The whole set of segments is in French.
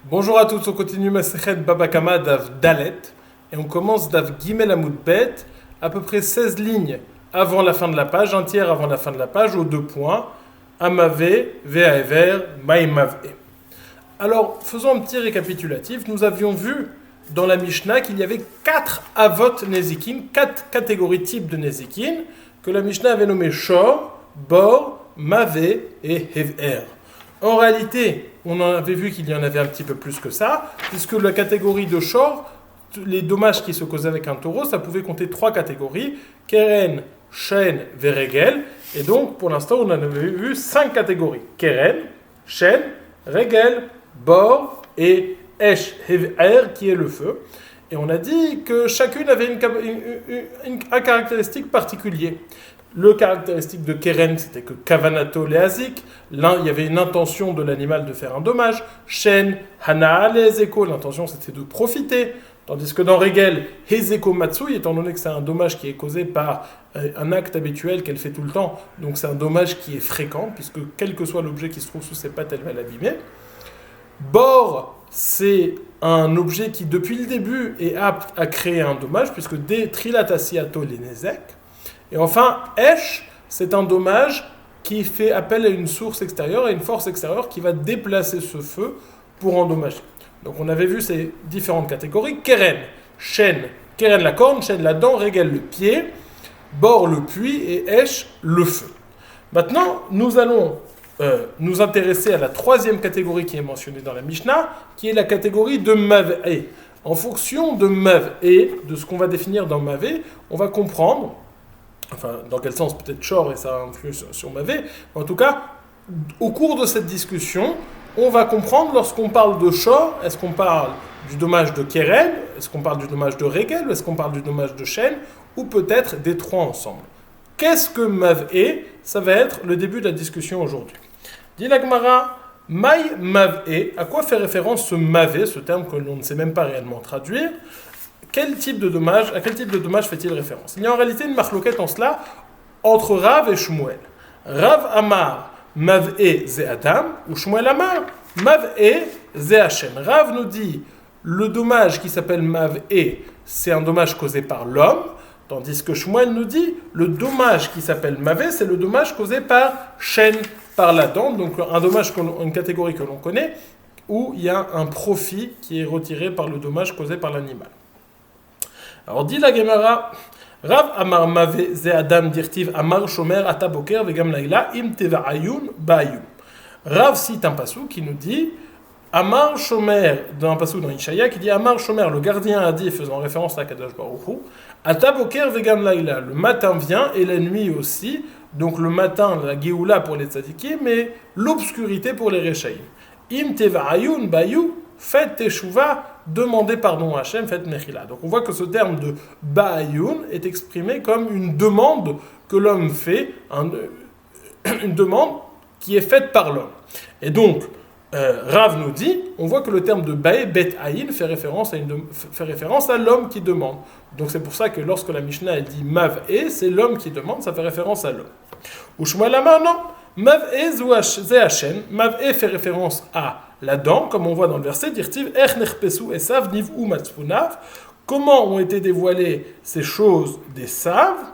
Bonjour à tous, on continue Masechet Baba Kama Dav Dalet et on commence Dav Gimel Amud Bet, à peu près 16 lignes avant la fin de la page, un tiers avant la fin de la page, aux deux points, Amave, Ve'aever, Maïmave. Alors, faisons un petit récapitulatif. Nous avions vu dans la Mishnah qu'il y avait 4 avot nezikin, 4 catégories types de nezikin, que la Mishnah avait nommé Shor, Bor, Mave et Hever. En réalité, on en avait vu qu'il y en avait un petit peu plus que ça, puisque la catégorie de Shor, les dommages qui se causaient avec un taureau, ça pouvait compter 3 catégories, Keren, Shen, Veregel, et donc pour l'instant on en avait vu 5 catégories, Keren, Shen, Regel, Bor et Esh, Hever, qui est le feu. Et on a dit que chacune avait un caractéristique particulier. Le caractéristique de Keren, c'était que Kavanato Leazik, il y avait une intention de l'animal de faire un dommage. Shen, Hana Leezeko, l'intention c'était de profiter. Tandis que dans Regel, Hezeko Matsui, étant donné que c'est un dommage qui est causé par un acte habituel qu'elle fait tout le temps, donc c'est un dommage qui est fréquent, puisque quel que soit l'objet qui se trouve sous ses pattes, elle va l'abîmer. Bor, c'est un objet qui depuis le début est apte à créer un dommage, puisque des Trilatasiato Lenezek. Et enfin, Esh, c'est un dommage qui fait appel à une source extérieure, à une force extérieure qui va déplacer ce feu pour endommager. Donc on avait vu ces différentes catégories. Keren, Shen, Keren la corne, Shen la dent, Regel le pied, Bor le puits et Esh le feu. Maintenant, nous allons nous intéresser à la troisième catégorie qui est mentionnée dans la Mishnah, qui est la catégorie de Mav'e. En fonction de Mav'e, de ce qu'on va définir dans Mav'e, on va comprendre, enfin, dans quel sens peut-être Shor et ça influe sur Mavé, en tout cas, au cours de cette discussion, on va comprendre lorsqu'on parle de Shor, est-ce qu'on parle du dommage de Keren, est-ce qu'on parle du dommage de Regel, est-ce qu'on parle du dommage de Shen, ou peut-être des trois ensemble. Qu'est-ce que Mav'e? Ça va être le début de la discussion aujourd'hui. Dit la Gemara, Maï Mav'e, à quoi fait référence ce Mav'e, ce terme que l'on ne sait même pas réellement traduire? À quel type de dommage fait-il référence? Il y a en réalité une marloquette en cela entre Rav et Shmuel. Rav Amar Mav'e ze Adam ou Shmuel Amar Mav'e ze Hashem. Rav nous dit le dommage qui s'appelle Mav'e, c'est un dommage causé par l'homme, tandis que Shmuel nous dit le dommage qui s'appelle Mav'e, c'est le dommage causé par Shen, par la dent, donc un dommage, une catégorie que l'on connaît, où il y a un profit qui est retiré par le dommage causé par l'animal. Alors dit la Gemara, Rav Amar Mave ze Adam dirtiv Amar Shomer Ata Boker vegam Laila im teva ayun ba'ayun. Rav cite un passou qui nous dit Amar Shomer, dans un passou dans Ishaya qui dit Amar Shomer, le gardien a dit, faisant référence à Kadosh Baruch Hu, Ata Boker vegam Laila, le matin vient et la nuit aussi, donc le matin la Géoula pour les tzadikim, mais l'obscurité pour les Rechaïm. Im teva ayun ba'ayun, faites teshuva, demandez pardon à Hachem, faites mechila. Donc on voit que ce terme de ba'ayun est exprimé comme une demande que l'homme fait, une demande qui est faite par l'homme. Et donc, Rav nous dit, on voit que le terme de ba'e, bet ayin, fait référence à l'homme qui demande. Donc c'est pour ça que lorsque la Mishnah elle dit mav'e, c'est l'homme qui demande, ça fait référence à l'homme. Ou Shmuel Amar, non. Mav'e ze Hashem, mav'e fait référence à la dent, comme on voit dans le verset, dirtiv ech nechpesu esav niv u matzpunav. Comment ont été dévoilées ces choses des saves?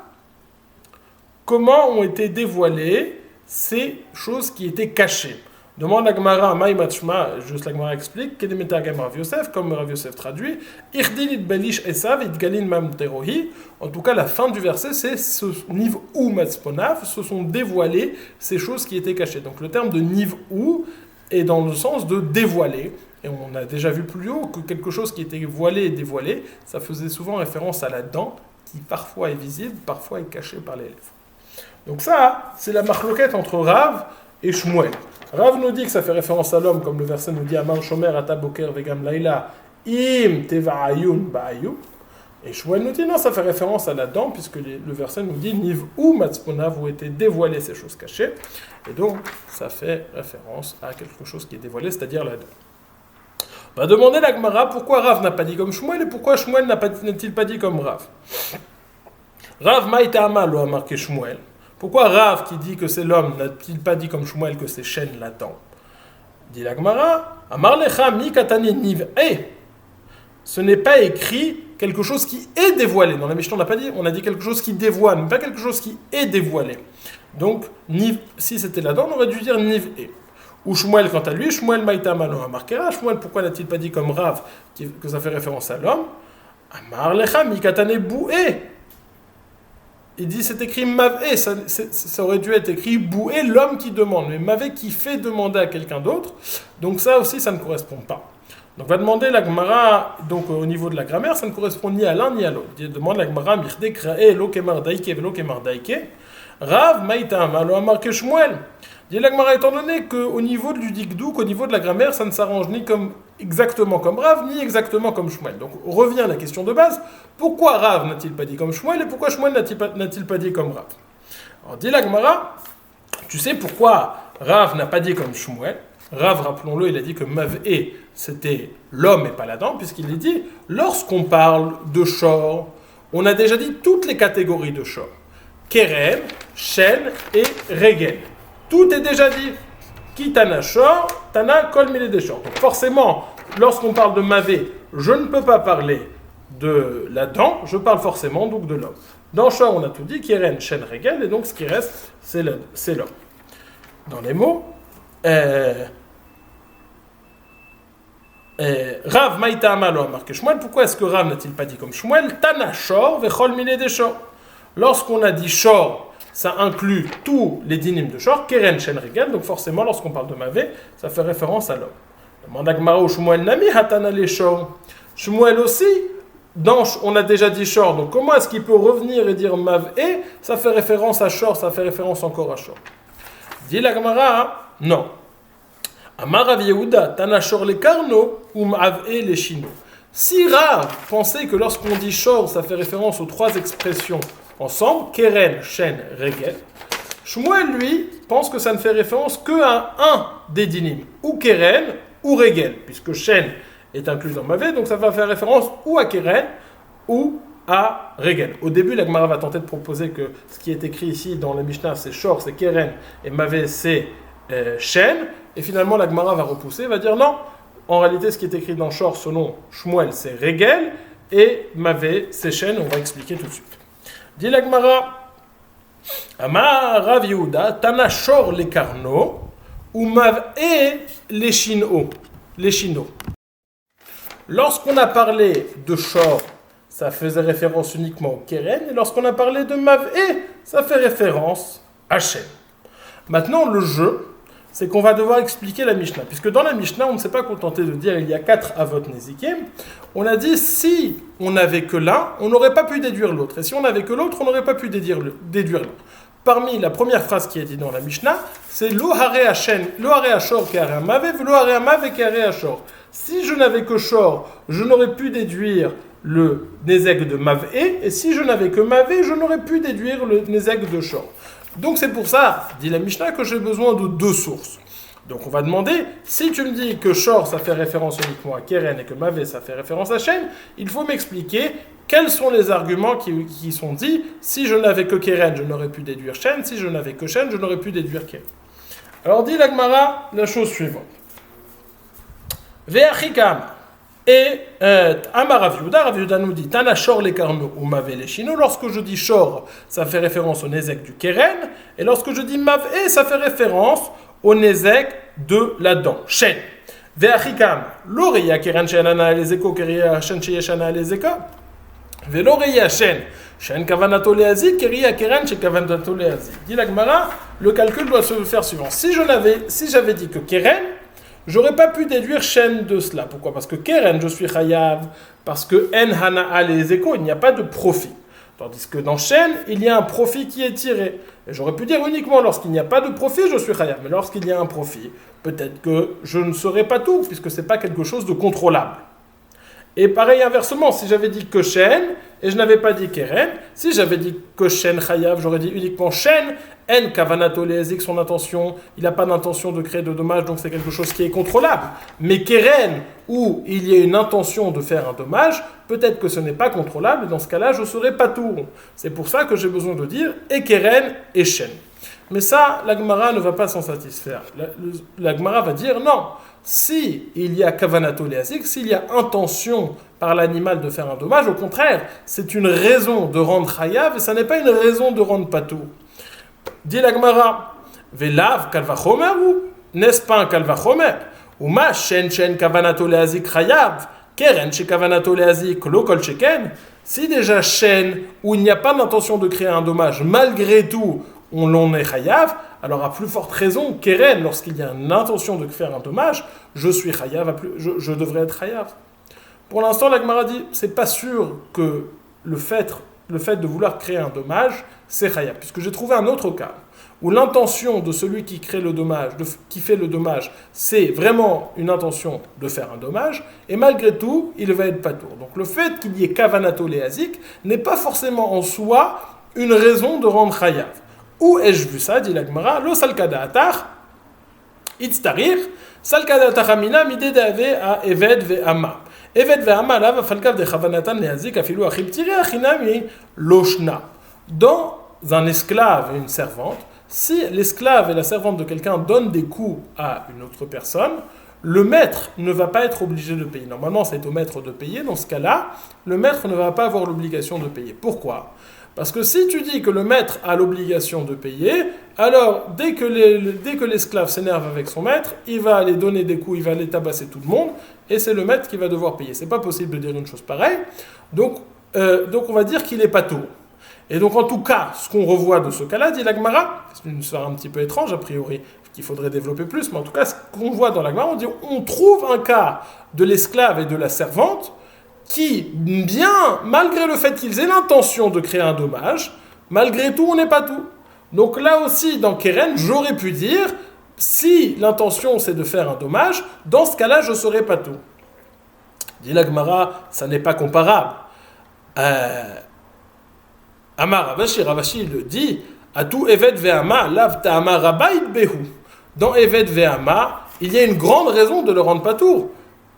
Comment ont été dévoilées ces choses qui étaient cachées? Demande la Gemara, Maï Matshma, juste la Gemara explique, Kedemeta Gam Rav Yosef, comme Rav Yosef traduit, Irdin it belish esav it galin mam terohi. En tout cas, la fin du verset, c'est ce niv ou matzponav, se sont dévoilées ces choses qui étaient cachées. Donc le terme de niv ou est dans le sens de dévoiler. Et on a déjà vu plus haut que quelque chose qui était voilé et dévoilé, ça faisait souvent référence à la dent, qui parfois est visible, parfois est cachée par les lèvres. Donc ça, c'est la marloquette entre Rav et Shmuel. Rav nous dit que ça fait référence à l'homme, comme le verset nous dit Amar Shomer Ata Boker Vegam Laila Im Teva Ayun Ba'ayun. Et Shmuel nous dit non, ça fait référence à la dent, puisque le verset nous dit Niv ou Matzponav où étaient dévoilées ces choses cachées. Et donc, ça fait référence à quelque chose qui est dévoilé, c'est-à-dire la dent. On va demander la Gemara pourquoi Rav n'a pas dit comme Shmuel et pourquoi Shmuel n'a-t-il pas dit comme Rav. Rav Maïtama l'a marqué Shmuel. Pourquoi Rav qui dit que c'est l'homme n'a-t-il pas dit comme Shmuel que c'est Shen la dent? Dit la Gemara, Amar lecha mi katane niv. Ce n'est pas écrit quelque chose qui est dévoilé. Dans la Mishnah, on n'a pas dit, on a dit quelque chose qui dévoile, mais pas quelque chose qui est dévoilé. Donc, niv, si c'était là-dedans, on aurait dû dire niv et. Ou Shmuel, quant à lui, Shmuel maïta malo amarkera. Shmuel, pourquoi n'a-t-il pas dit comme Rav que ça fait référence à l'homme? Amar lecha mi katane boué. Il dit c'est écrit mavé, ça aurait dû être écrit boué, l'homme qui demande, mais mavé qui fait demander à quelqu'un d'autre. Donc ça aussi, ça ne correspond pas. Donc va demander la Gemara, donc au niveau de la grammaire, ça ne correspond ni à l'un ni à l'autre. Il demande la Gemara, mirde krae lo kemar daike velo kemar daike, Rav maïta malo amarke Shmuel. Dit la Gemara, étant donné qu'au niveau du dikdouk, au niveau de la grammaire, ça ne s'arrange ni comme exactement comme Rav, ni exactement comme Shmuel. Donc on revient à la question de base, pourquoi Rav n'a-t-il pas dit comme Shmuel et pourquoi Shmuel n'a-t-il pas dit comme Rav? Alors dit la Gemara, tu sais pourquoi Rav n'a pas dit comme Shmuel? Rav, rappelons-le, il a dit que Mav'e, c'était l'homme et pas la dent, puisqu'il a dit, lorsqu'on parle de shor, on a déjà dit toutes les catégories de shor. Keren, shen et regel. Tout est déjà dit. Qui tana shor, tana kol mile de shor. Donc forcément, lorsqu'on parle de Mav'e, je ne peux pas parler de la dent, je parle forcément donc de l'homme. Dans shor, on a tout dit, keren, shen, regel, et donc ce qui reste, c'est l'homme. Dans les mots, Rav maïta amalo a marqué Shmuel. Pourquoi est-ce que Rav n'a-t-il pas dit comme Shmuel? Tana shor vechol mine de shor. Lorsqu'on a dit shor, ça inclut tous les dynimes de shor, keren shen regel. Donc forcément, lorsqu'on parle de mavé, ça fait référence à l'homme. Demande à Gemara ou Shmuel nami hatana le shor. Shmuel aussi, on a déjà dit shor. Donc comment est-ce qu'il peut revenir et dire mavé? Ça fait référence à shor, ça fait référence encore à shor. Dit la Gemara, non. Amar Rav Yehuda, Tana shor le karno ou ma'ave le shino. Si Rav pensait que lorsqu'on dit shor, ça fait référence aux trois expressions ensemble, keren, shen, regel, Shmuel, lui, pense que ça ne fait référence qu'à un des dynim, ou keren ou regel, puisque shen est inclus dans mavé, donc ça va faire référence ou à keren ou à regel. Au début, la Gemara va tenter de proposer que ce qui est écrit ici dans le Mishnah, c'est shor, c'est keren, et mavé, c'est shen, et finalement la Gemara va repousser, va dire non, en réalité ce qui est écrit dans shor selon Shmuel, c'est regel, et mavé, c'est shen, on va expliquer tout de suite. Dit la Gemara, Amar Rav Yehuda, Tana shor le karno, ou mavé les shino. Lorsqu'on a parlé de shor, ça faisait référence uniquement au keren, et lorsqu'on a parlé de mavé, ça fait référence à shen. Maintenant, le jeu, c'est qu'on va devoir expliquer la Mishnah. Puisque dans la Mishnah, on ne s'est pas contenté de dire il y a 4 avot nezikim. On a dit si on n'avait que l'un, on n'aurait pas pu déduire l'autre. Et si on n'avait que l'autre, on n'aurait pas pu déduire l'autre. Parmi la première phrase qui est dite dans la Mishnah, c'est lo hare hashen, lo hare hashor ke hare hamav, lo hare hamav ke hare hashor. Si je n'avais que shor, je n'aurais pu déduire le nezek de mav'e, et si je n'avais que mav'e, je n'aurais pu déduire le nezek de shor. Donc c'est pour ça, dit la Mishnah, que j'ai besoin de 2 sources. Donc on va demander, si tu me dis que shor ça fait référence uniquement à keren et que mavé ça fait référence à shen, il faut m'expliquer quels sont les arguments qui sont dits. Si je n'avais que keren, je n'aurais pu déduire shen. Si je n'avais que shen, je n'aurais pu déduire keren. Alors dit la Gemara la chose suivante. Ve'achikam. Et Amar Rav Yehuda nous dit Tana shor le karno ou mavé le shino. Lorsque je dis shor, ça fait référence au nezek du keren, et lorsque je dis mavé, ça fait référence au nezek de la dent, shen. Ve'achikam, l'oreya keren shenana elezeko keria shen sheyeshana elezeko. Ve'loreya shen kavanato leazik keria keren shekavanato leazik. Dit la Gemara, le calcul doit se faire suivant. Si j'avais dit que keren, j'aurais pas pu déduire shen de cela. Pourquoi? Parce que keren, je suis chayav, parce que en hana les échos, il n'y a pas de profit. Tandis que dans shen, il y a un profit qui est tiré. Et j'aurais pu dire uniquement lorsqu'il n'y a pas de profit, je suis chayav. Mais lorsqu'il y a un profit, peut-être que je ne saurais pas tout, puisque c'est pas quelque chose de contrôlable. Et pareil inversement, si j'avais dit que shen, et je n'avais pas dit keren, si j'avais dit que shen chayav, j'aurais dit uniquement shen, en kavanato lezik, son intention, il n'a pas d'intention de créer de dommages, donc c'est quelque chose qui est contrôlable. Mais keren, où il y a une intention de faire un dommage, peut-être que ce n'est pas contrôlable, et dans ce cas-là, je ne serai pas tout rond. C'est pour ça que j'ai besoin de dire et keren et shen. Mais ça, la Gemara ne va pas s'en satisfaire. La Gemara va dire non. Si il y a kavanato leazik, s'il y a intention par l'animal de faire un dommage, au contraire, c'est une raison de rendre chayav et ça n'est pas une raison de rendre patou. Dit la Gemara, velav kalvachomer ou n'est-ce pas un kalvachomer? Ou ma shen kavanato leazik chayav, keren chez kavanato leazik lo kol sheken. Si déjà shen où il n'y a pas d'intention de créer un dommage, malgré tout on l'en est chayav, alors à plus forte raison, keren, lorsqu'il y a une intention de faire un dommage, je suis chayav, je devrais être chayav. Pour l'instant, la Gemara dit, c'est pas sûr que le fait de vouloir créer un dommage, c'est chayav, puisque j'ai trouvé un autre cas, où l'intention de celui qui crée le dommage, qui fait le dommage, c'est vraiment une intention de faire un dommage, et malgré tout, il va être patour. Donc le fait qu'il y ait kavanato leazik n'est pas forcément en soi une raison de rendre chayav. Où ai-je vu ça, dit la Gemara, lo salkada atar, itztarir, salkada ataramina midedave a eved ve'ama. Eved ve'ama lava falkav de chavanatan leazik afilu achibtiri achinami loshna. Dans un esclave et une servante, si l'esclave et la servante de quelqu'un donnent des coups à une autre personne, le maître ne va pas être obligé de payer. Normalement, c'est au maître de payer. Dans ce cas-là, le maître ne va pas avoir l'obligation de payer. Pourquoi ? Parce que si tu dis que le maître a l'obligation de payer, alors dès que l'esclave s'énerve avec son maître, il va aller donner des coups, il va aller tabasser tout le monde, et c'est le maître qui va devoir payer. C'est pas possible de dire une chose pareille. Donc on va dire qu'il est patour. Et donc en tout cas, ce qu'on revoit de ce cas-là, dit la Gemara, c'est une histoire un petit peu étrange a priori, qu'il faudrait développer plus, mais en tout cas, ce qu'on voit dans la Gemara, on trouve un cas de l'esclave et de la servante qui, bien, malgré le fait qu'ils aient l'intention de créer un dommage, malgré tout, on n'est pas tout. Donc là aussi, dans Keren, j'aurais pu dire, si l'intention c'est de faire un dommage, dans ce cas-là, je ne serais pas tout. Dit la Gemara, ça n'est pas comparable. Amar Ravashi le dit, Atou Eved Ve'ama, lav ta'ama rabayit behu. Dans Eved Ve'ama, il y a une grande raison de le rendre patour,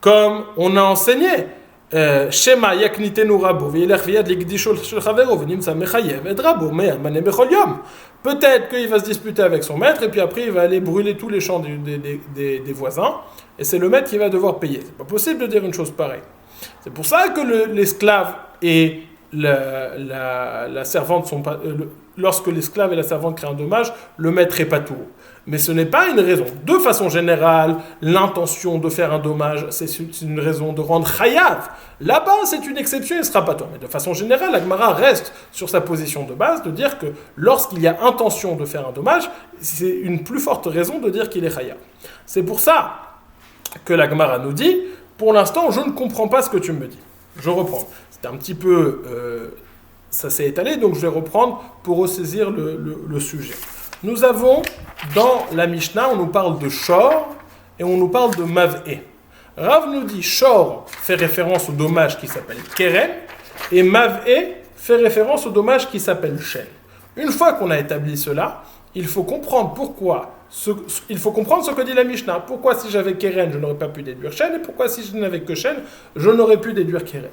comme on a enseigné. Shema yaknitenu rabo ve'ilech v'yad ligdisho shel chavero v'nimtza mechayev et rabo me'amane bechol yom. Peut-être qu'il va se disputer avec son maître et puis après il va aller brûler tous les champs des voisins et c'est le maître qui va devoir payer. C'est pas possible de dire une chose pareille. C'est pour ça que l'esclave et la servante sont pas... lorsque l'esclave et la servante créent un dommage, le maître est pas tout. Mais ce n'est pas une raison. De façon générale, l'intention de faire un dommage, c'est une raison de rendre chayav. Là-bas, c'est une exception, il ne sera pas tout. Mais de façon générale, la Gemara reste sur sa position de base de dire que lorsqu'il y a intention de faire un dommage, c'est une plus forte raison de dire qu'il est chayav. C'est pour ça que la Gemara nous dit, pour l'instant, je ne comprends pas ce que tu me dis. Je reprends. C'était un petit peu... ça s'est étalé, donc je vais reprendre pour ressaisir le sujet. Nous avons, dans la Mishnah, on nous parle de Shor et on nous parle de Mav'e. Rav nous dit Shor fait référence au dommage qui s'appelle Keren et Mav'e fait référence au dommage qui s'appelle Shen. Une fois qu'on a établi cela, il faut comprendre il faut comprendre ce que dit la Mishnah. Pourquoi si j'avais Keren, je n'aurais pas pu déduire Shen et pourquoi si je n'avais que Shen, je n'aurais pu déduire Keren.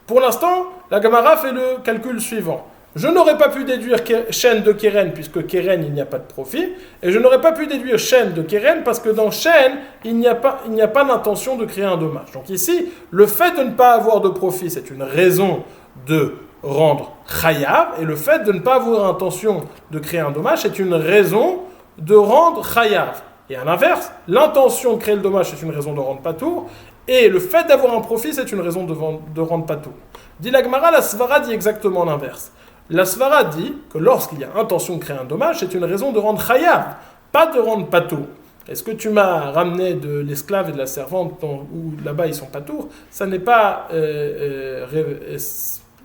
Pour l'instant, la Gemara fait le calcul suivant. Je n'aurais pas pu déduire Shen de Keren, puisque Keren, il n'y a pas de profit, et je n'aurais pas pu déduire Shen de Keren, parce que dans Shen, il n'y a pas d'intention de créer un dommage. Donc ici, le fait de ne pas avoir de profit, c'est une raison de rendre chayav, et le fait de ne pas avoir intention de créer un dommage, c'est une raison de rendre chayav. Et à l'inverse, l'intention de créer le dommage, c'est une raison de rendre patour, et le fait d'avoir un profit, c'est une raison de rendre patour. Dit la Gemara, la Svara dit exactement l'inverse. La Svara dit que lorsqu'il y a intention de créer un dommage, c'est une raison de rendre chayav, pas de rendre patour. Est-ce que tu m'as ramené de l'esclave et de la servante où là-bas ils sont patour? Ça n'est pas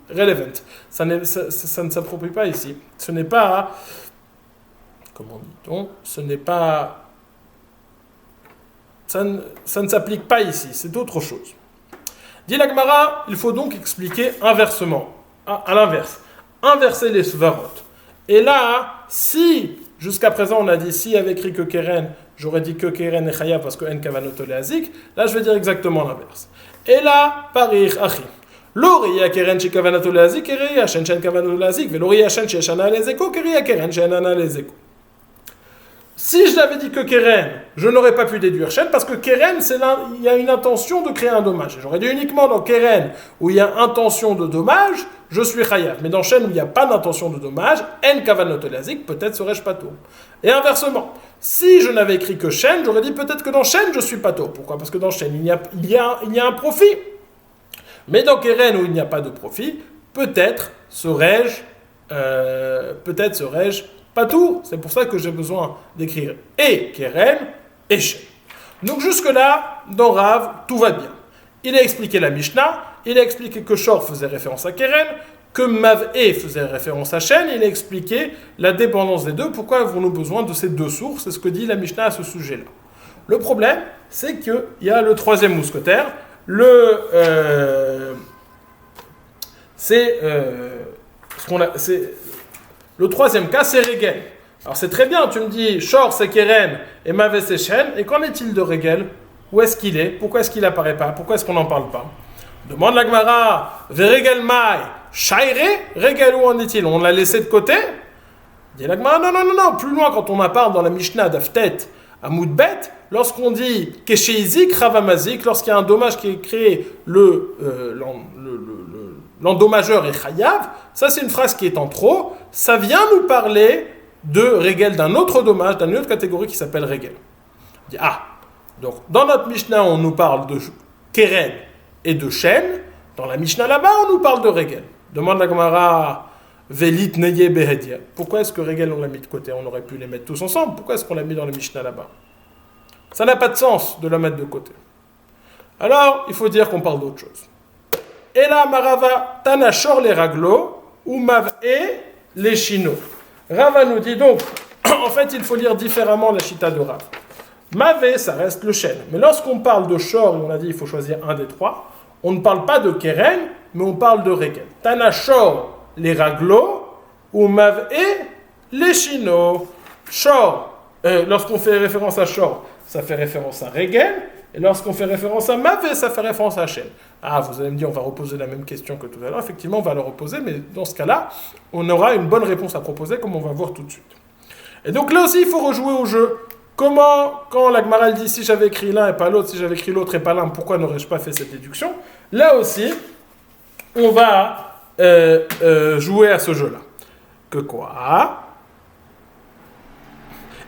relevant. Ça ne s'approprie pas ici. Ce n'est pas... Comment dit-on? Ce n'est pas... Ça ne s'applique pas ici, c'est autre chose. Dit la Gemara, il faut donc expliquer inversement, à l'inverse. Inverser les svarot. Et là, si, jusqu'à présent on a dit, si avait écrit que Keren, j'aurais dit que Keren est chayav parce que en kavanoto leazik, là je vais dire exactement l'inverse. Et là, parir achi. L'oriya Keren chez kavanoto leazik, keriya shen kavanoto leazik, ve l'oriya shen chez shana lezeko, keriya Keren chez anana lezeko. Si je l'avais dit que Keren, je n'aurais pas pu déduire Shen, parce que Keren, il y a une intention de créer un dommage. Et j'aurais dit uniquement dans Keren, où il y a intention de dommage, je suis Chayav. Mais dans Shen, où il n'y a pas d'intention de dommage, En Kavanot Elazik, peut-être serais-je Pato. Et inversement, si je n'avais écrit que Shen, j'aurais dit peut-être que dans Shen, je suis Pato. Pourquoi? Parce que dans Shen, il y a un profit. Mais dans Keren, où il n'y a pas de profit, peut-être serais-je pas tout. C'est pour ça que j'ai besoin d'écrire et Keren et Shen. Donc jusque-là, dans Rav, tout va bien. Il a expliqué la Mishnah, il a expliqué que Shor faisait référence à Keren, que Mav'e faisait référence à Shen, il a expliqué la dépendance des deux, pourquoi avons-nous besoin de ces deux sources, c'est ce que dit la Mishnah à ce sujet-là. Le problème, c'est qu'il y a le troisième mousquetaire, le troisième cas, c'est Régel. Alors c'est très bien, tu me dis, Shor c'est Keren et Mav'e c'est Shen, et qu'en est-il de Régel? Où est-ce qu'il est? Pourquoi est-ce qu'il n'apparaît pas? Pourquoi est-ce qu'on n'en parle pas? Demande la Gemara, Verégel Mai, Shaire, Régel où en est-il? On l'a laissé de côté? Dit la Gemara, non, plus loin quand on en parle dans la Mishnah d'Aftet à Moudbet, lorsqu'on dit Kesheizik Ravamazik, lorsqu'il y a un dommage qui est créé, l'endommageur est Chayav, ça c'est une phrase qui est en trop, ça vient nous parler de Régel, d'un autre dommage, d'une autre catégorie qui s'appelle Régel. On dit, donc dans notre Mishnah on nous parle de Keren et de Shen, dans la Mishnah là-bas on nous parle de Régel. Demande la Gemara, Velit Neye Behedia. Pourquoi est-ce que Régel on l'a mis de côté? On aurait pu les mettre tous ensemble, pourquoi est-ce qu'on l'a mis dans la Mishnah là-bas? Ça n'a pas de sens de la mettre de côté. Alors il faut dire qu'on parle d'autre chose. Et là, Marava, Tanachor les raglo, ou Mav'e les chino. Rava nous dit donc, en fait, il faut lire différemment la chita de Rav. Mav'e, ça reste le chêne. Mais lorsqu'on parle de Shor, on a dit il faut choisir un des trois, on ne parle pas de Keren, mais on parle de Régel. Tanachor les raglo, ou Mav'e les chino. Shor, lorsqu'on fait référence à Shor, ça fait référence à Régel. Et lorsqu'on fait référence à Mav'e, ça fait référence à Shen. Vous allez me dire, on va reposer la même question que tout à l'heure. Effectivement, on va la reposer, mais dans ce cas-là, on aura une bonne réponse à proposer, comme on va voir tout de suite. Et donc là aussi, il faut rejouer au jeu. Comment, quand la Gemara dit, si j'avais écrit l'un et pas l'autre, si j'avais écrit l'autre et pas l'un, pourquoi n'aurais-je pas fait cette déduction? Là aussi, on va jouer à ce jeu-là. Que quoi?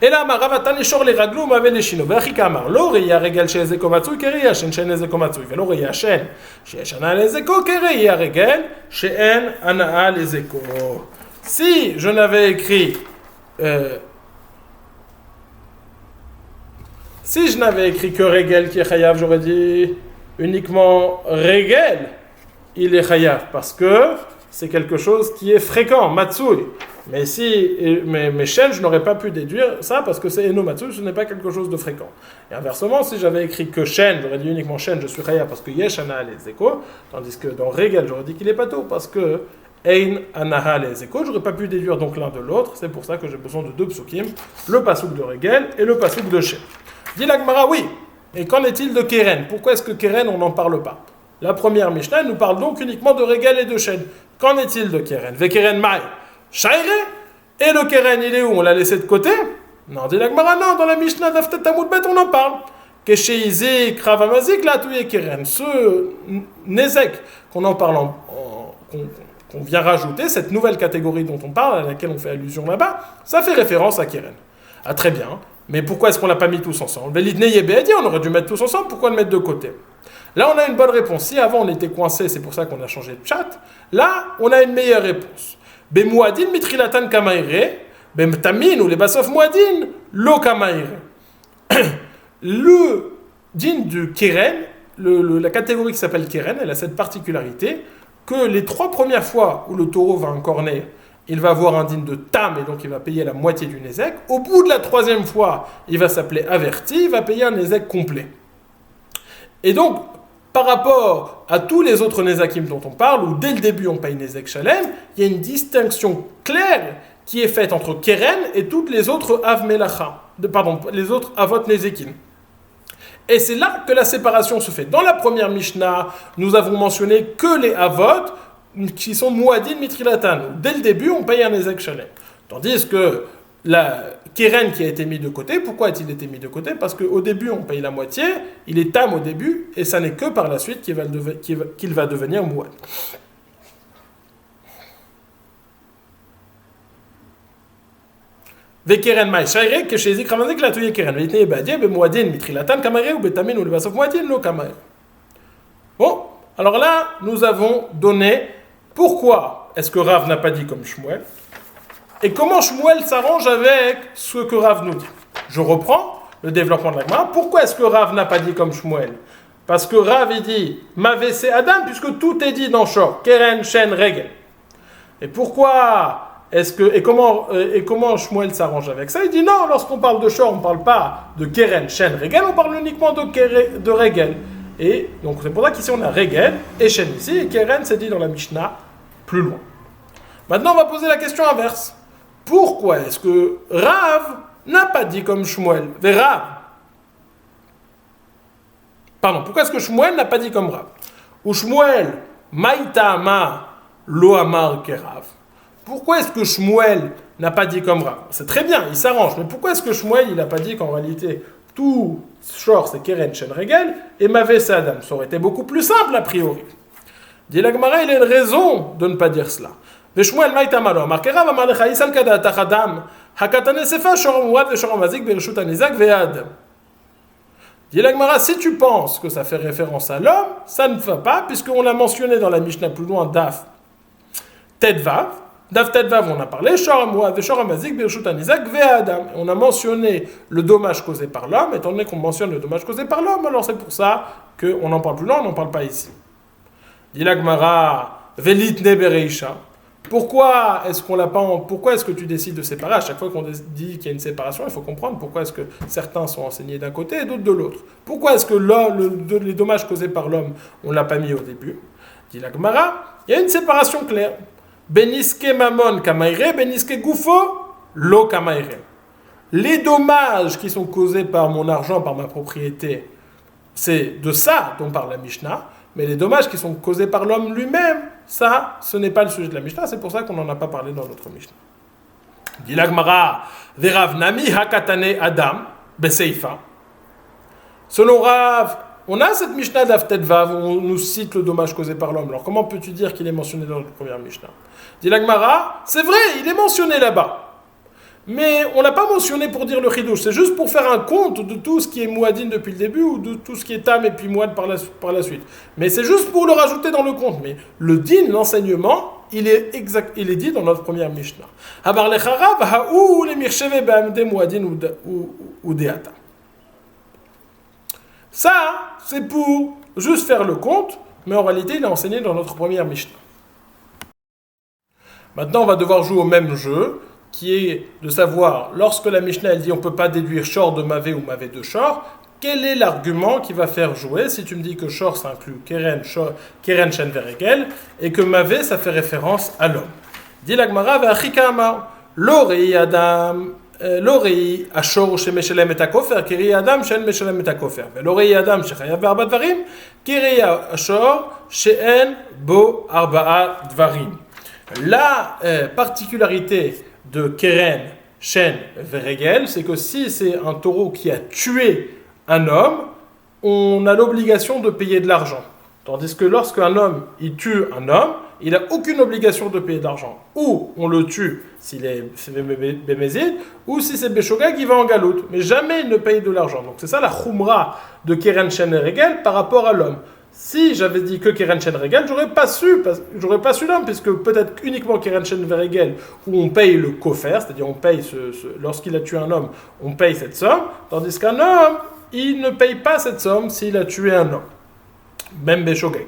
Et là, Maravatan et Shor les raglo m'avait les chino. Vachika amar, l'oreilla Régel chez Ezeko Matsui, Kereya Shen Shen Ezeko Matsui. L'oreilla Shen chez Shana Ezeko, Kereya Régel chez En Anaa Ezeko. Si je n'avais écrit que Régel qui est Chayav, j'aurais dit uniquement Régel, il est Chayav, parce que c'est quelque chose qui est fréquent, Matsui. Mais Shen, je n'aurais pas pu déduire ça parce que c'est Eno Matsui, ce n'est pas quelque chose de fréquent. Et inversement, si j'avais écrit que Shen, j'aurais dit uniquement Shen, je suis Chayav parce que Yeshana les Eko, tandis que dans Régel, j'aurais dit qu'il est Pato parce que Ein Anaha les Eko, j'aurais pas pu déduire donc l'un de l'autre, c'est pour ça que j'ai besoin de deux psukim, le pasouk de Régel et le pasouk de Shen. Dit la Gemara, oui, et qu'en est-il de Keren? Pourquoi est-ce que Keren, on n'en parle pas? La première Mishnah nous parle donc uniquement de Régel et de Shen. Qu'en est-il de Keren? Ve Keren Mai Shaire. Et le Keren, il est où? On l'a laissé de côté? Non, dit la Gemara, non, dans la Mishnah d'Aftet Amoudbet, on en parle. Kesheizik, Ravamazik, là, tout est Keren. Ce Nezek qu'on en parle, qu'on vient rajouter, cette nouvelle catégorie dont on parle, à laquelle on fait allusion là-bas, ça fait référence à Keren. Ah, très bien. Mais pourquoi est-ce qu'on l'a pas mis tous ensemble? On aurait dû mettre tous ensemble, pourquoi le mettre de côté? Là, on a une bonne réponse. Si avant on était coincé, c'est pour ça qu'on a changé de chat, là, on a une meilleure réponse. Bemouadin mitrilatan kamaire, bemtamin ou les basof mouadin, lo kamaire. Le din du Keren, la catégorie qui s'appelle Keren, elle a cette particularité que les 3 premières fois où le taureau va encorner, il va avoir un din de tam et donc il va payer la moitié du nezek. Au bout de la 3e fois, il va s'appeler averti, il va payer un nezek complet. Et donc, par rapport à tous les autres nezakim dont on parle, où dès le début on paye nezek shalem, il y a une distinction claire qui est faite entre Keren et toutes les autres av melacha, les autres avot nezekim. Et c'est là que la séparation se fait. Dans la première Mishnah, nous avons mentionné que les avot qui sont muadin mitrilatan. Dès le début, on paye un nezek shalem. Tandis que Keren qui a été mis de côté. Pourquoi a-t-il été mis de côté? Parce qu'au début, on paye la moitié, il est tam au début, et ça n'est que par la suite qu'il va devenir mouad. Vekeren mai shayrek que chez Zikramazik la touye keren. Vitne badia be mouadin mitrilatan kamare ou betamin ou le basof mouadin lo kamare. Bon, alors là, nous avons donné pourquoi est-ce que Rav n'a pas dit comme Shmuel et comment Shmuel s'arrange avec ce que Rav nous dit. Je reprends le développement de la Gemara. Pourquoi est-ce que Rav n'a pas dit comme Shmuel? Parce que Rav il dit Mavese Adam, puisque tout est dit dans Shor, Keren, Shen, Regel. Et pourquoi et comment Shmuel s'arrange avec ça? Il dit non, lorsqu'on parle de Shor, on ne parle pas de Keren, Shen, Regel, on parle uniquement de Regel. Et donc c'est pour ça qu'ici on a Regel et Shen ici, et Keren c'est dit dans la Mishnah plus loin. Maintenant on va poser la question inverse. Pourquoi est-ce que Rav n'a pas dit comme Shmuel? Pourquoi est-ce que Shmuel n'a pas dit comme Rav? Ou Shmuel, Maïtama, Loamar Kerav. Pourquoi est-ce que Shmuel n'a pas dit comme Rav? C'est très bien, il s'arrange, mais pourquoi est-ce que Shmuel il n'a pas dit qu'en réalité tout Shor c'est Keren, Shen, Regel et Mavé c'est Adam? Ça aurait été beaucoup plus simple a priori. Dit la Gemara, il y a une raison de ne pas dire cela. Veshmuel Maïtamalo, Markerav Amalecha Isal Kada Tachadam, Hakatane Sefa Shorom Ouad Veshorom Vazik Bereshut Anizak Ve'ad. Dit la Gemara, si tu penses que ça fait référence à l'homme, ça ne va pas, puisqu'on l'a mentionné dans la Mishnah plus loin, Daf Tedvav. Daf Tedvav, on a parlé, Shorom Ouad Veshorom Vazik Bereshut Anizak Ve'adam. On a mentionné le dommage causé par l'homme, étant donné qu'on mentionne le dommage causé par l'homme, alors c'est pour ça qu'on n'en parle plus là, on n'en parle pas ici. Dit la Gemara, Velit Nebereisha. Pourquoi est-ce que tu décides de séparer? À chaque fois qu'on dit qu'il y a une séparation, il faut comprendre pourquoi est-ce que certains sont enseignés d'un côté et d'autres de l'autre. Pourquoi est-ce que les dommages causés par l'homme, on ne l'a pas mis au début? Dit la Gemara, il y a une séparation claire. Beniske mamon kamaire, beniske goufo, lo kamaire. Les dommages qui sont causés par mon argent, par ma propriété, c'est de ça dont parle la Mishnah. Mais les dommages qui sont causés par l'homme lui-même, ça, ce n'est pas le sujet de la Mishnah, c'est pour ça qu'on n'en a pas parlé dans notre Mishnah. Dit la Gemara, Verav Nami Hakatane Adam, Beseifa. Selon Rav, on a cette Mishnah d'Aftedvav où on nous cite le dommage causé par l'homme. Alors comment peux-tu dire qu'il est mentionné dans notre première Mishnah? Dit la Gemara, c'est vrai, il est mentionné là-bas. Mais on ne l'a pas mentionné pour dire le chidouche, c'est juste pour faire un compte de tout ce qui est mouadine depuis le début ou de tout ce qui est tam et puis mouad par la suite. Mais c'est juste pour le rajouter dans le compte. Mais le din, l'enseignement, il est dit dans notre première Mishnah. Ça, c'est pour juste faire le compte, mais en réalité, il est enseigné dans notre première Mishnah. Maintenant, on va devoir jouer au même jeu, qui est de savoir, lorsque la Mishnah elle dit on ne peut pas déduire Shor de Mavé ou Mavé de Shor, quel est l'argument qui va faire jouer si tu me dis que Shor ça inclut Keren, Shen, Veregel, et que Mavé ça fait référence à l'homme. Dit la Gemara, V'achikama, Lorei Adam, Lorei Ashor Shemeshelem et Akofer, Kiri Adam Shen Meshelem et Akofer, Lorei Adam Shechayav Be'arba Dvarim, Kiri Ashor She'en Bo Arba'a Dvarim. La particularité de Keren, Shen, Veregel, c'est que si c'est un taureau qui a tué un homme, on a l'obligation de payer de l'argent. Tandis que lorsqu'un homme il tue un homme, il n'a aucune obligation de payer de l'argent. Ou on le tue s'il est Bémézid, ou si c'est Béchogag, il va en galoute. Mais jamais il ne paye de l'argent. Donc c'est ça la chumra de Keren, Shen et Regel par rapport à l'homme. Si j'avais dit que Keren, Shen, Regel, j'aurais pas su l'homme, puisque peut-être uniquement Keren, Shen, Regel, où on paye le kofer, c'est-à-dire on paye lorsqu'il a tué un homme, on paye cette somme, tandis qu'un homme, il ne paye pas cette somme s'il a tué un homme, même Béchogay.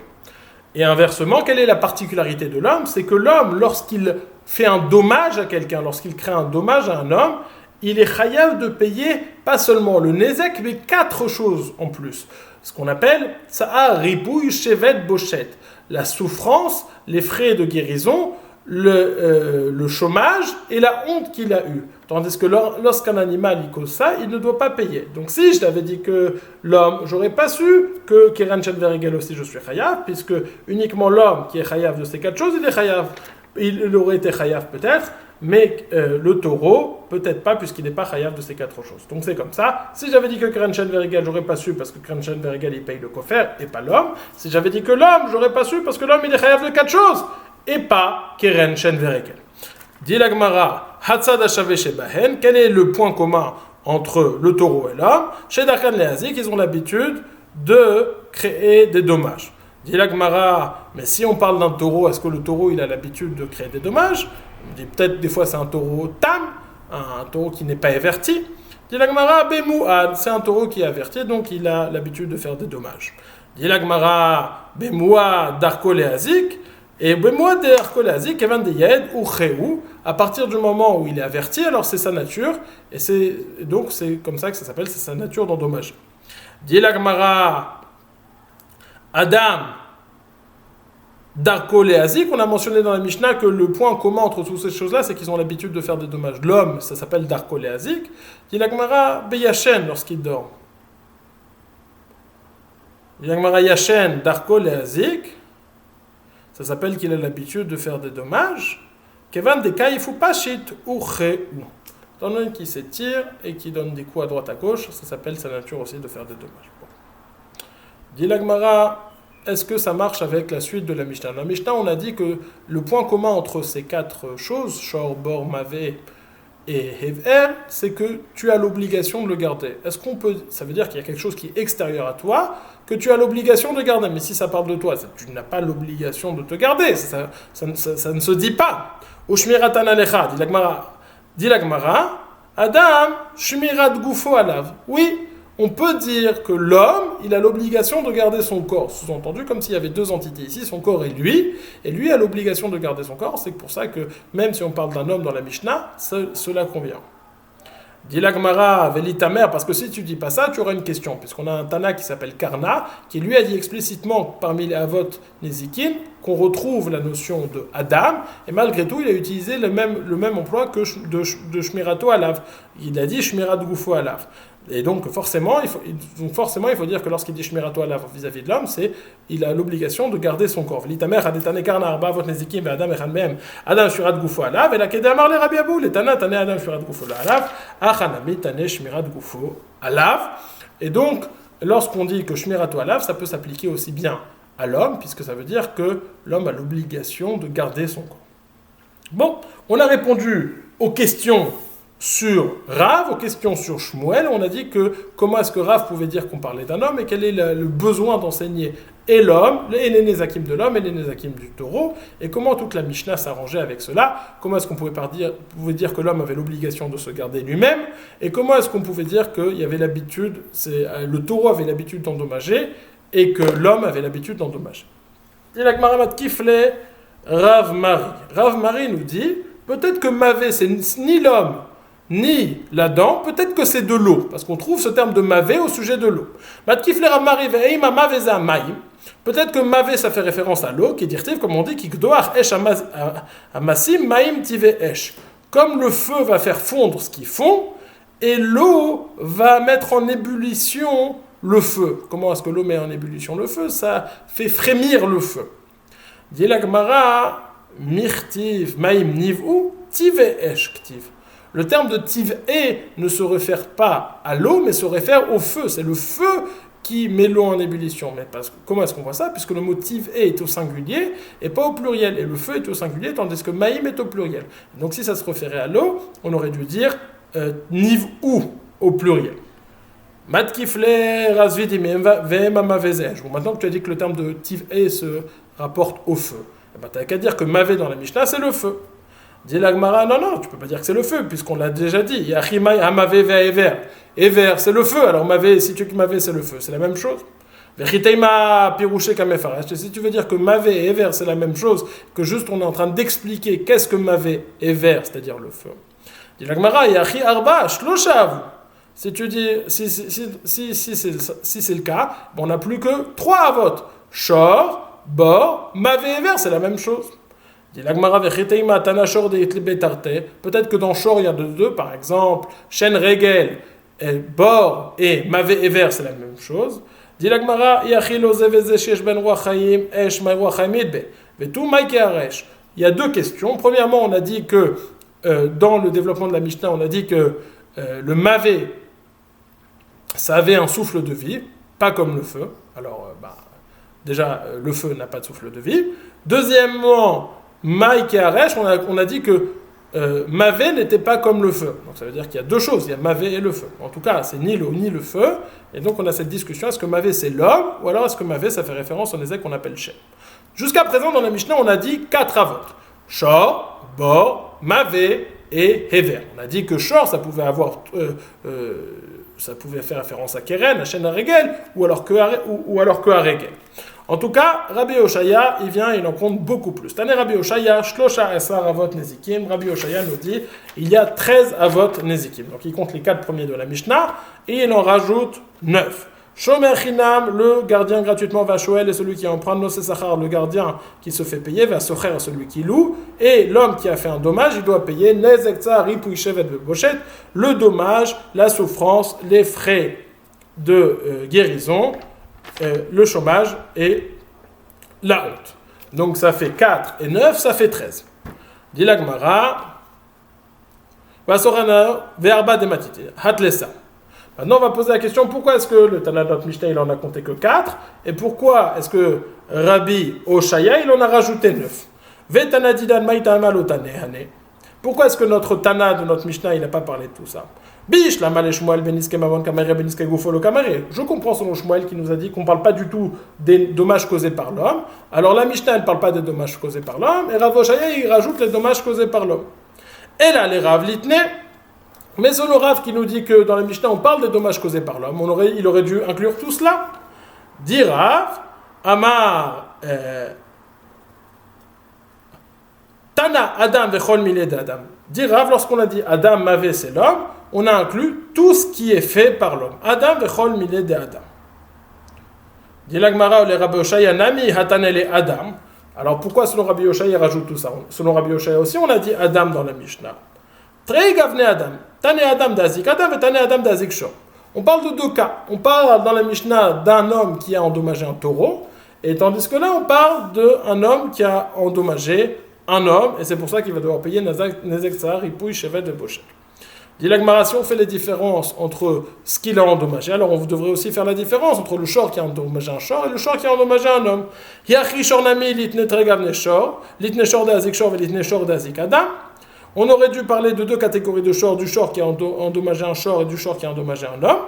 Et inversement, quelle est la particularité de l'homme? C'est que l'homme, lorsqu'il fait un dommage à quelqu'un, lorsqu'il crée un dommage à un homme, il est chayav de payer pas seulement le nezek, mais 4 choses en plus. Ce qu'on appelle Tsa'a Ribouy Shevet Bochet, la souffrance, les frais de guérison, le chômage et la honte qu'il a eue. Tandis que lorsqu'un animal il cause ça, il ne doit pas payer. Donc si je t'avais dit que l'homme, j'aurais pas su que Keren Shen Veregel aussi je suis chayav, puisque uniquement l'homme qui est chayav de ces 4 choses, il est chayav il aurait été chayav peut-être, mais le taureau, peut-être pas, puisqu'il n'est pas chayav de ces 4 choses. Donc c'est comme ça. Si j'avais dit que Krenchen Verigal, j'aurais pas su, parce que Krenchen Verigal, il paye le kofer, et pas l'homme. Si j'avais dit que l'homme, j'aurais pas su, parce que l'homme, il est chayav de 4 choses, et pas Krenchen Verigal. Dit la Gemara, Hatzad Hashave Shebahen, quel est le point commun entre le taureau et l'homme? Chez Dakan Leazik, ils ont l'habitude de créer des dommages. Dit la Gemara, mais si on parle d'un taureau, est-ce que le taureau il a l'habitude de créer des dommages? On dit peut-être des fois c'est un taureau tam, un taureau qui n'est pas averti. Dit la Gemara, Bemouad, c'est un taureau qui est averti, donc il a l'habitude de faire des dommages. Dit la Gemara, Bemouad d'Arko Leazik, et Bemouad d'Arko Leazik, Evan Deyed ou Chéou, à partir du moment où il est averti, alors c'est sa nature, et donc c'est comme ça que ça s'appelle, c'est sa nature d'endommager. Dit la Gemara, Adam, Darko Leazik, on a mentionné dans la Mishnah que le point commun entre toutes ces choses-là, c'est qu'ils ont l'habitude de faire des dommages. L'homme, ça s'appelle Darko Leazik. Dit la Gemara, Beyachen, lorsqu'il dort. Dit la Gemara, Yachen, Darko Leazik, ça s'appelle qu'il a l'habitude de faire des dommages. Kevan de Kaifu Pashit ou Chéou. Dans un qui s'étire et qui donne des coups à droite à gauche, ça s'appelle sa nature aussi de faire des dommages. Bon. Dit la Gemara, est-ce que ça marche avec la suite de la Mishnah? Dans la Mishnah, on a dit que le point commun entre ces 4 choses, Shor, Bor, Mavé et Hever, c'est que tu as l'obligation de le garder. Est-ce qu'on peut... Ça veut dire qu'il y a quelque chose qui est extérieur à toi, que tu as l'obligation de garder. Mais si ça parle de toi, tu n'as pas l'obligation de te garder. Ça ne se dit pas. Ushmiratan alecha, dit la Gemara, Adam, shmirat gufo alav. Oui, on peut dire que l'homme, il a l'obligation de garder son corps. Sous-entendu, comme s'il y avait 2 entités ici, son corps et lui a l'obligation de garder son corps. C'est pour ça que, même si on parle d'un homme dans la Mishnah, cela convient. Dis la Gemara, Veli ta mère, parce que si tu dis pas ça, tu auras une question. Puisqu'on a un Tana qui s'appelle Karna, qui lui a dit explicitement parmi les Avot Nezikin qu'on retrouve la notion de Adam, et malgré tout, il a utilisé le même emploi que de Shmirato Alav. Il a dit Shmirat Gufo Alav. Et donc forcément, il faut dire que lorsqu'il dit Shmirato Alav vis-à-vis de l'homme, il a l'obligation de garder son corps. Veli ta mère, Adetane Karna, Arba Avot Nezikin, Adam Echan Mehem, Adam Shmirat Gufo Alav, et la Kedamar le Rabbi Abou, les Tana, Tane Adam Shmirat Gufo Alav, Achanami Tane Shmirat Gufo Alav. Et donc, lorsqu'on dit que Shmirato Alav, ça peut s'appliquer aussi bien à l'homme, puisque ça veut dire que l'homme a l'obligation de garder son corps. Bon, on a répondu aux questions sur Rav, aux questions sur Shmuel. On a dit que comment est-ce que Rav pouvait dire qu'on parlait d'un homme et quel est le besoin d'enseigner et l'homme, et les Nézakim de l'homme et les Nézakim du taureau, et comment toute la Mishnah s'arrangeait avec cela, comment est-ce qu'on pouvait dire que l'homme avait l'obligation de se garder lui-même, et comment est-ce qu'on pouvait dire qu'il y avait l'habitude, le taureau avait l'habitude d'endommager, et que l'homme avait l'habitude d'endommager. Et la Gemara Kifle Rav Mari. Rav Mari nous dit, peut-être que Mavé, c'est ni l'homme, ni la dent, peut-être que c'est de l'eau, parce qu'on trouve ce terme de Mavé au sujet de l'eau. Matkifle Rav Mari ve'eima Maveza Maïm. Peut-être que Mavé, ça fait référence à l'eau, qui est dirtive, comme on dit, qui gdoach esh amasim maïm tive esh. Comme le feu va faire fondre ce qui fond, et l'eau va mettre en ébullition le feu. Comment est-ce que l'eau met en ébullition le feu? Ça fait frémir le feu. Dit la Gemara, mirtiv maïm niv'u tive esh ktiv. Le terme de tive ne se réfère pas à l'eau, mais se réfère au feu. C'est le feu qui met l'eau en ébullition. Mais comment est-ce qu'on voit ça? Puisque le mot tive est au singulier et pas au pluriel. Et le feu est au singulier, tandis que maïm est au pluriel. Donc si ça se référait à l'eau, on aurait dû dire niv'u au pluriel. Matkifle razvidi ve'ema vezej. Bon, maintenant que tu as dit que le terme de tive se rapporte au feu, tu n'as qu'à dire que mavé dans la Mishnah, c'est le feu. Dit la Gemara, non, tu ne peux pas dire que c'est le feu, puisqu'on l'a déjà dit. Yachimai hamavé ve'ever. Ever, c'est le feu. Alors mavé, si tu dis que mavé, c'est le feu, c'est la même chose. Vechiteima pirouché kamefaresh. Si tu veux dire que mavé et ever, c'est la même chose, que juste on est en train d'expliquer qu'est-ce que mavé et ever, c'est-à-dire le feu. Dit la Gemara, yachi arba shloshav. Si tu dis, si c'est le cas, on n'a plus que 3 avot. Shor, bor, mavé et ever, c'est la même chose. Dit la Gemara vechiteima tana shor de betarte. Peut-être que dans shor il y a deux, par exemple, shen regel, bor et mavé ever, c'est la même chose. Dit la Gemara, yachilo zeveze shesh ben roi chaim esh mai roi chaim idbe. Vetu mai kearesh. il y a deux questions. Premièrement, on a dit que dans le développement de la Mishnah, on a dit que le mavé, ça avait un souffle de vie, pas comme le feu. Alors, déjà, le feu n'a pas de souffle de vie. Deuxièmement, Maïk et Aresh, on a dit que mavé n'était pas comme le feu. Donc ça veut dire qu'il y a deux choses, il y a mavé et le feu. En tout cas, c'est ni l'eau ni le feu. Et donc on a cette discussion, est-ce que mavé c'est l'homme, ou alors est-ce que mavé ça fait référence au Nézek qu'on appelle Shem. Jusqu'à présent, dans la Mishnah, on a dit 4 avot. Shor, Bor, mavé et Hever. On a dit que Shor, ça pouvait faire référence à Keren, à Shen Regel, ou alors que à Regel. En tout cas, Rabbi Oshaya, il en compte beaucoup plus. Tane Rabbi Oshaya, Shlosha Esar Avot Nezikim. Rabbi Oshaya nous dit, il y a 13 Avot Nezikim. Donc il compte les 4 premiers de la Mishnah, et il en rajoute 9. Shomer Chinam, le gardien gratuitement, va Shoel, et celui qui emprunte, Nosé Sachar, le gardien qui se fait payer, va Socher, celui qui loue, et l'homme qui a fait un dommage, il doit payer Nezek Tsar, Ripouy Shevet Beboshet, le dommage, la souffrance, les frais de guérison, le chômage et la honte. Donc ça fait 4 et 9, ça fait 13. Dit la Gemara, Vasorana, Verba de Matite, Hatlesa. Maintenant, on va poser la question, pourquoi est-ce que le Tana de notre Mishnah, il en a compté que 4, et pourquoi est-ce que Rabbi Oshaya, il en a rajouté 9? Vetana didan maïta amalotane hane. Pourquoi est-ce que notre Tana de notre Mishnah, il n'a pas parlé de tout ça? Bish la mal Shmuel beniske mamon kamere beniske gufolo kamere. Je comprends selon Shmuel qui nous a dit qu'on ne parle pas du tout des dommages causés par l'homme. Alors la Mishnah, elle ne parle pas des dommages causés par l'homme, et Rav Oshaya, il rajoute les dommages causés par l'homme. Et là, les Rav Litne. Mais selon Rav qui nous dit que dans la Mishnah, on parle des dommages causés par l'homme, il aurait dû inclure tout cela. Dit Rav, Amar, Tana Adam vechol miled Adam. Dit Rav, lorsqu'on a dit Adam mavé, c'est l'homme, on a inclus tout ce qui est fait par l'homme. Adam vechol miled Adam. Dit l'Agmara, le Rabbi Oshaya nami hatanele Adam. Alors pourquoi selon Rabbi Oshaya rajoute tout ça? Selon Rabbi Oshaya aussi, on a dit Adam dans la Mishnah. Très gavne Adam. Tane Adam d'Azik Adam et Tane Adam d'Azik Shor. On parle de deux cas. On parle dans la Mishnah d'un homme qui a endommagé un taureau, et tandis que là, on parle d'un homme qui a endommagé un homme, et c'est pour ça qu'il va devoir payer Nezek Tsar, Ripouy, Shevet de Boshet. Dit la Gemara, si on fait les différences entre ce qu'il a endommagé, alors on devrait aussi faire la différence entre le shor qui a endommagé un shor et le shor qui a endommagé un homme. Yachi shor nami litne tregavne shor, litne shor d'Azik Shor et litne shor d'Azik Adam. On aurait dû parler de deux catégories de shor, du shor qui a endommagé un shor et du shor qui a endommagé un homme.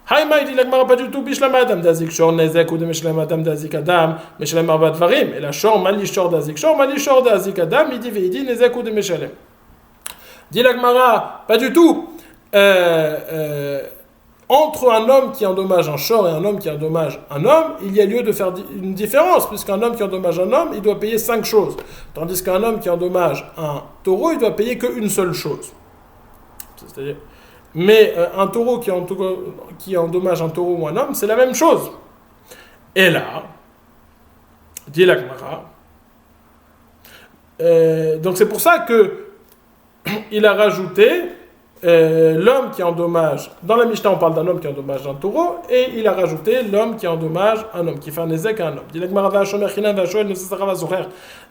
Haïma, il dit la Gemara pas du tout, Bishlam Adam d'Azik Shor, Nezek ou de Meshlam Adam d'Azik Adam, Meshlam Arbat Varim. Et la shor, Mali shor d'Azik Shor, Mali shor d'Azik Adam, il dit Nezek ou de Meshlam. Dit la Gemara, pas du tout. Entre un homme qui endommage un shor et un homme qui endommage un homme, il y a lieu de faire une différence, puisqu'un homme qui endommage un homme, il doit payer 5 choses. Tandis qu'un homme qui endommage un taureau, il doit payer qu'une seule chose. C'est-à-dire, mais un taureau qui endommage un taureau ou un homme, c'est la même chose. Et là, dit la Gemara, donc c'est pour ça que il a rajouté l'homme qui endommage. Dans la Mishnah, on parle d'un homme qui endommage un taureau, et il a rajouté l'homme qui endommage un homme, qui fait un ézek à un homme. Dit la Gemara,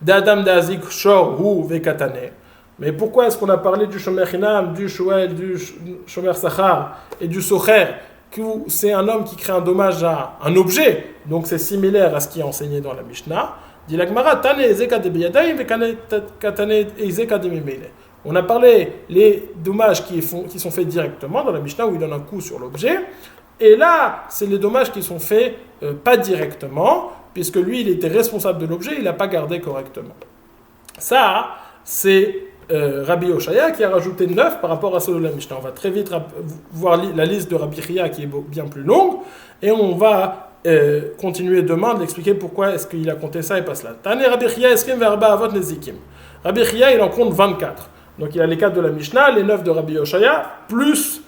d'Adam d'Azik Shor ou Vekatane. Mais pourquoi est-ce qu'on a parlé du Shomer Chinam, du Shoel, du Shomer Sachar et du Socher, que c'est un homme qui crée un dommage à un objet, donc c'est similaire à ce qui est enseigné dans la Mishnah. Dit la Gemara, Tane Ezeka de Beyadaim, Katane Ezeka de Mimele. On a parlé les dommages qui sont faits directement dans la Mishnah où il donne un coup sur l'objet. Et là, c'est les dommages qui sont faits pas directement, puisque lui, il était responsable de l'objet, il n'a pas gardé correctement. Ça, c'est Rabbi Oshaya qui a rajouté 9 par rapport à ceux de la Mishnah. On va très vite voir la liste de Rabbi Chia qui est bien plus longue, et on va continuer demain de l'expliquer pourquoi est-ce qu'il a compté ça et pas cela. Tane Rabbi Chia eskim verba avot nezikim. Rabbi Chia, il en compte 24. Donc il y a les 4 de la Mishnah, les 9 de Rabbi Oshaya, plus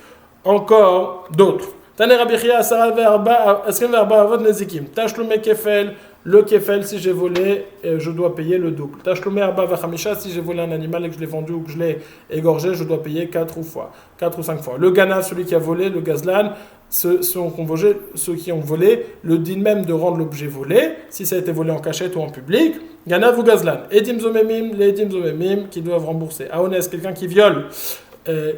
encore d'autres. Tane Rabbi Chia eskim verba avot nezikim. Tashlum kefel Le kefel, si j'ai volé, je dois payer le double. Tashlumé arba vachamisha, si j'ai volé un animal et que je l'ai vendu ou que je l'ai égorgé, je dois payer 4 ou 5 fois. Le gana, celui qui a volé, le gazlan, ceux qui ont volé, le dit même de rendre l'objet volé, si ça a été volé en cachette ou en public, gana ou gazlan. Edim zomemim, les edim zomemim qui doivent rembourser. Aones, quelqu'un qui viole,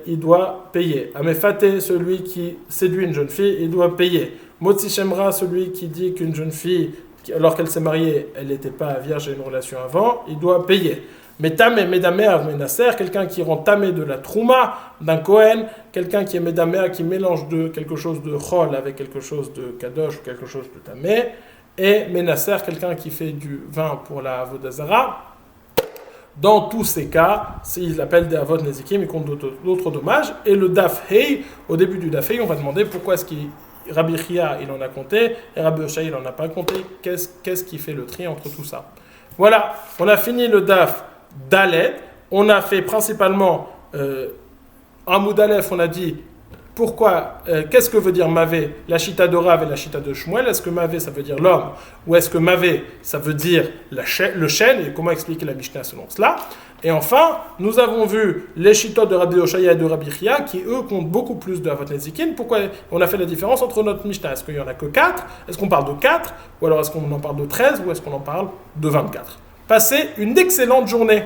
il doit payer. Amefate, celui qui séduit une jeune fille, il doit payer. Motsi Shemra, celui qui dit qu'une jeune fille, alors qu'elle s'est mariée, elle n'était pas vierge et une relation avant, il doit payer. Mais tamé, médaméa, ménaser, quelqu'un qui rend tamé de la trouma d'un Kohen, quelqu'un qui est médaméa, qui mélange de quelque chose de chol avec quelque chose de kadosh ou quelque chose de tamé, et ménaser, quelqu'un qui fait du vin pour la avodazara. Dans tous ces cas, s'il appelle des avot nezikim, il compte d'autres dommages. Et le daf hei, au début du daf hei, on va demander pourquoi est-ce qu'il Rabbi Chia, il en a compté, et Rabbi Oshai, il n'en a pas compté. Qu'est-ce qui fait le tri entre tout ça? Voilà, on a fini le daf Dalet. On a fait principalement Amoud Aleph, on a dit pourquoi, qu'est-ce que veut dire Mavé, la chita de Rav et la chita de Shmuel. Est-ce que Mavé, ça veut dire l'homme, ou est-ce que Mavé, ça veut dire le chêne, et comment expliquer la Mishnah selon cela. Et enfin, nous avons vu les chitot de Rabbi Oshaya et de Rabbi Chia, qui eux comptent beaucoup plus de Avot Nezikin. Pourquoi on a fait la différence entre notre Mishnah? Est-ce qu'il n'y en a que 4? Est-ce qu'on parle de 4? Ou alors est-ce qu'on en parle de 13? Ou est-ce qu'on en parle de 24? Passez une excellente journée.